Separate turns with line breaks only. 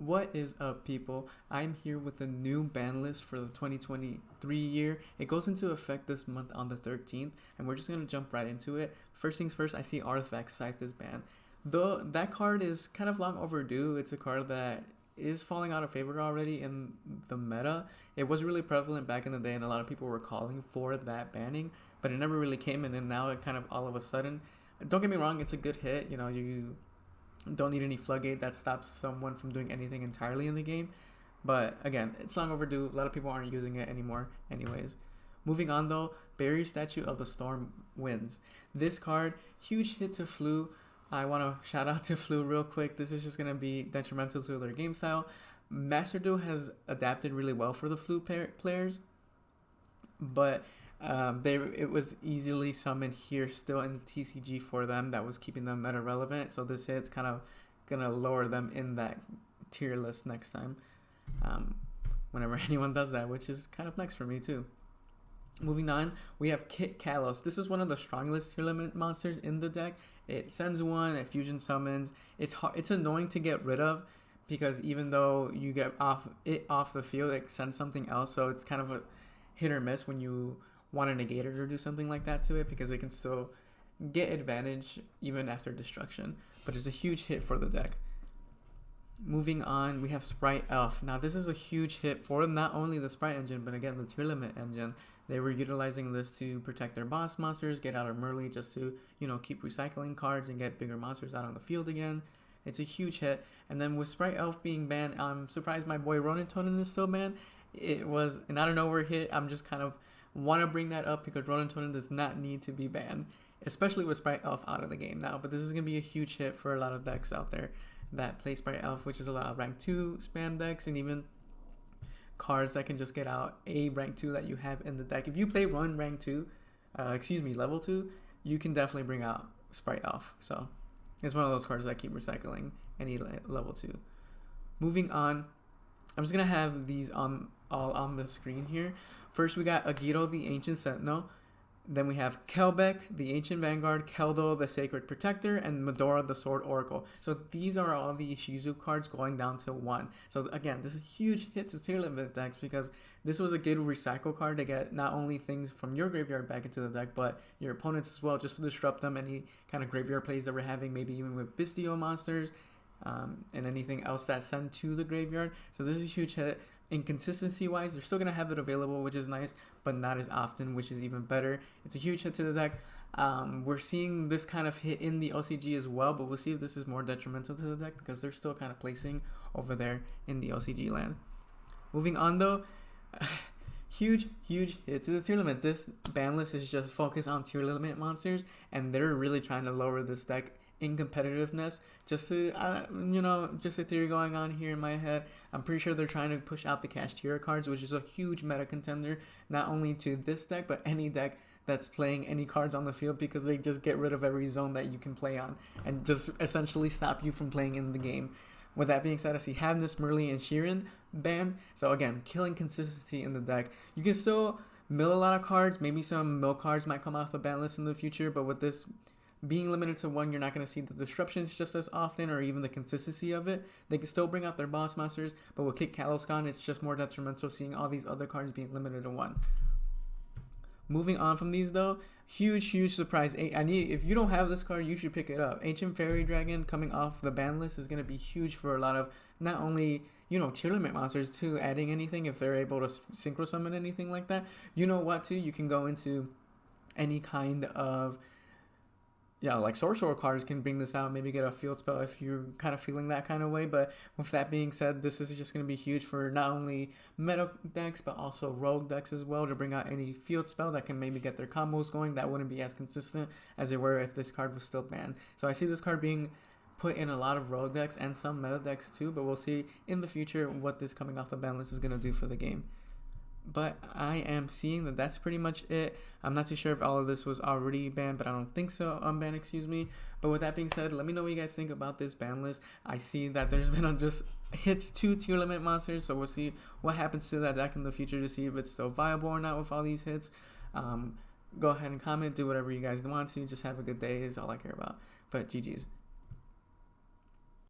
What is up, people? I'm here with a new ban list for the 2023 year. It goes into effect this month on the 13th, and we're just going to jump right into it. First things first, I see Artifact Scythe is banned. Though that card is kind of long overdue, it's a card that is falling out of favor already in the meta. It was really prevalent back in the day, and a lot of people were calling for that banning, but it never really came in, and now it kind of all of a sudden. Don't get me wrong, it's a good hit. You know, you don't need any floodgate that stops someone from doing anything entirely in the game. But again, it's long overdue. A lot of people aren't using it anymore anyways. Moving on though, Barrier Statue of the Storm wins. This card, huge hit to Flu. I want to shout out to Flu real quick. This is just going to be detrimental to their game style. Master Duo has adapted really well for the Flu players. But it was easily summoned here still in the TCG for them. That was keeping them meta relevant. So this hit's kind of going to lower them in that tier list next time. Whenever anyone does that, which is kind of next for me too. Moving on, we have Kit Kalos. This is one of the strongest tier limit monsters in the deck. It sends one, it fusion summons. It's annoying to get rid of because even though you get off the field, it sends something else. So it's kind of a hit or miss when you want to negate it or do something like that to it, because it can still get advantage even after destruction. But it's a huge hit for the deck. Moving on, we have Sprite Elf. Now this is a huge hit for not only the Sprite engine, but again the tier limit engine. They were utilizing this to protect their boss monsters, get out of Merly, just to, you know, keep recycling cards and get bigger monsters out on the field again. It's a huge hit. And then with Sprite Elf being banned, I'm surprised my boy Ronin Tonin is still banned. It was an out of nowhere hit. I'm just kind of want to bring that up because Ronin Tonin does not need to be banned, especially with Sprite Elf out of the game now. But this is going to be a huge hit for a lot of decks out there that play Sprite Elf, which is a lot of rank 2 spam decks and even cards that can just get out a rank 2 that you have in the deck. If you play run rank 2, level 2, you can definitely bring out Sprite Elf. So it's one of those cards that keep recycling any level 2. Moving on, I'm just going to have these all on the screen here. First, we got YuGiOh, the Ancient Sentinel. Then we have Kelbeck, the Ancient Vanguard, Keldo, the Sacred Protector, and Medora, the Sword Oracle. So these are all the Shizu cards going down to 1. So again, this is a huge hit to tier limit decks because this was a good recycle card to get not only things from your graveyard back into the deck, but your opponents as well, just to disrupt them, any kind of graveyard plays that we're having, maybe even with Bistio monsters, and anything else that send to the graveyard. So this is a huge hit. Inconsistency wise, they're still going to have it available, which is nice, but not as often, which is even better. It's a huge hit to the deck. We're seeing this kind of hit in the LCG as well, but we'll see if this is more detrimental to the deck because they're still kind of placing over there in the LCG land. Moving on though, huge hit to the tier limit. This ban list is just focused on tier limit monsters, and they're really trying to lower this deck in competitiveness. Just to just a theory going on here in my head. I'm pretty sure they're trying to push out the Cashier cards, which is a huge meta contender, not only to this deck, but any deck that's playing any cards on the field, because they just get rid of every zone that you can play on and just essentially stop you from playing in the game. With that being said, I see Havnus, Merly, and Sheeran banned. So again, killing consistency in the deck. You can still mill a lot of cards. Maybe some mill cards might come off the ban list in the future, but with this being limited to 1, you're not going to see the disruptions just as often, or even the consistency of it. They can still bring out their boss monsters, but with Kit Kalos gone, it's just more detrimental seeing all these other cards being limited to 1. Moving on from these though, huge surprise. If you don't have this card, you should pick it up. Ancient Fairy Dragon coming off the ban list is going to be huge for a lot of not only, tier limit monsters too, adding anything if they're able to synchro summon anything like that. You know what too, you can go into any kind of like sorcerer cards can bring this out, maybe get a field spell if you're kind of feeling that kind of way. But with that being said, this is just going to be huge for not only meta decks, but also rogue decks as well, to bring out any field spell that can maybe get their combos going that wouldn't be as consistent as they were if this card was still banned. So I see this card being put in a lot of rogue decks and some meta decks too, but we'll see in the future what this coming off the ban list is going to do for the game. But I am seeing that that's pretty much it. I'm not too sure if all of this was already banned, but I don't think so. Unbanned, excuse me. But with that being said, let me know what you guys think about this ban list. I see that there's been just hits 2 tier limit monsters, so we'll see what happens to that deck in the future to see if it's still viable or not with all these hits. Go ahead and comment, do whatever you guys want to. Just have a good day is all I care about. But GG's.